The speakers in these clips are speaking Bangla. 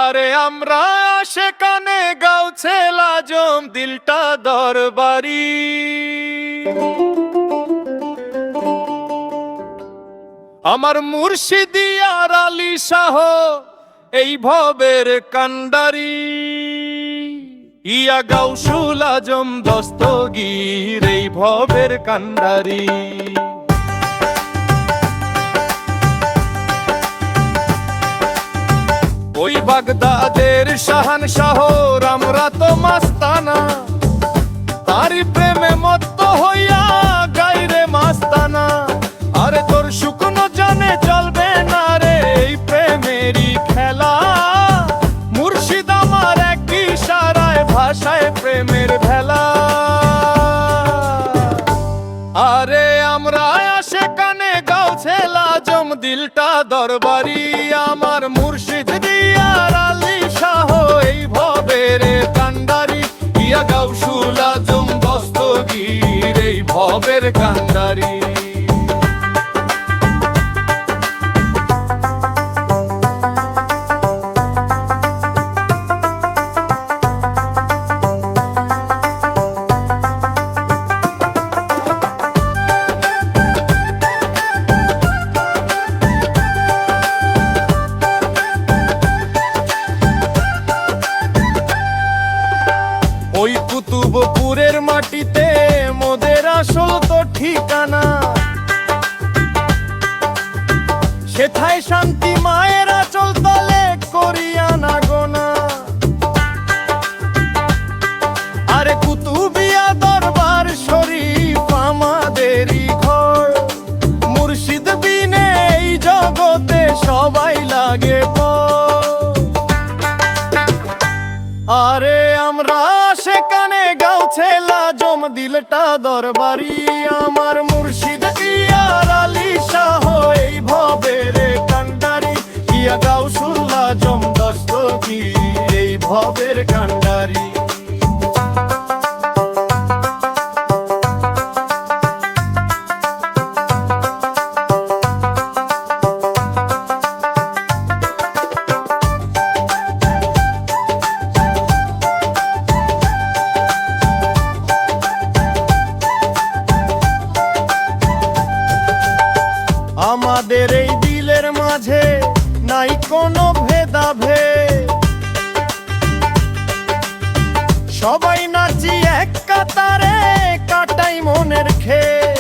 আরে আমরা সেখানে গাউছে লাজম দিলটা দরবারি। আমার মুর্শিদিয়ার আলী শাহ এই ভবের কান্ডারি, ইয়া গাউসুল আজম দস্তগীর এই ভবের কান্ডারি। ওই বাগদাদের শাহানশাহ আমরা তো মাস্তানা, তারি প্রেমে মত্ত হইয়া গাইরে মাস্তানা। আরে তোর শুকনো জানে চলবে না রে এই প্রেমেরই খেলা, মুর্শিদ আমার এক ইশারায় ভাষায় প্রেমের ভেলা। আরে আমরা সেখানে গাউছে লাজম দিলটা দরবারি, আমার মুর্শিদ দিয়ার আলী শাহ এই ভবের কান্ডারি, ইয়া গাউসুল আজম দস্তগীর এই ভবের কান্ডারি। ওই কুতুবপুরের মাটিতে মোদের আসল তো ঠিকানা, সেথায় শান্তি মায়ের আঁচল তলে করিয়া না গোনা। আরে কুতুবিয়া দরবার শরীফ আমাদেরই ঘর, মুর্শিদ বিনে এই জগতে সবাই লাগে পর। আরে আমরা সেখানে গাউছে লাজম দিলটা দরবারি, আমার মুর্শিদ ইয়ার আলী শাহ এই ভবের কান্ডারি, ইয়া গাউসুল আজম দস্তগীর এই ভবের কান্ডারি। আমাদের এই দিলের মাঝে নাই কোনো ভেদাভেদ, সবাই নাচি এক কাতারে কাটাই মনের খেদ।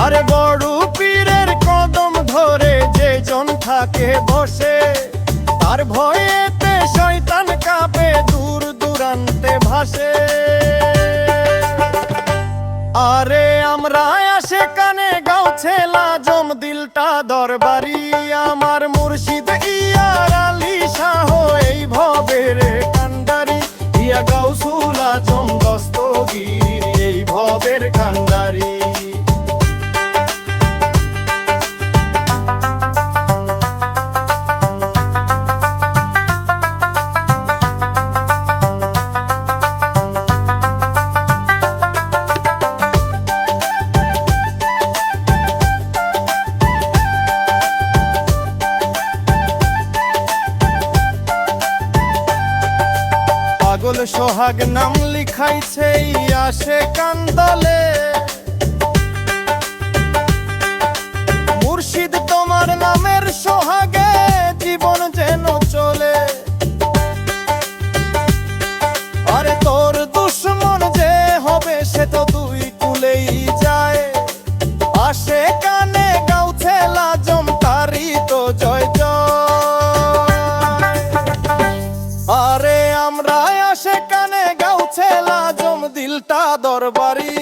আরে বড় পীরের কদম ধরে যে জন থাকে বসে, তার ভয়েতে শয়তান কাঁপে দূর দূরান্তে ভাসে। আরে আমরা সেখানে গাউছে লাজম দিলটা দরবারি, আমার মুর্শিদ ইয়ার আলী শাহ এই ভবের কান্ডারি, ইয়া গাউসুল আজম দস্তগীর এই ভবের কান্ডারি। পাগল সোহাগ নাম লিখাইছে আসে কান্দলে, মুর্শিদ তোমার নামের সোহাগে জীবন যেন চলে। আরে তোর দুশ্মন যে হবে সে তো দুই কুলেই যায়, আসে কানে গাউছে লাজম তারি তো জয় জয়। আরে আমরা সেখানে গাউছে লাজম দিলটা দরবারি,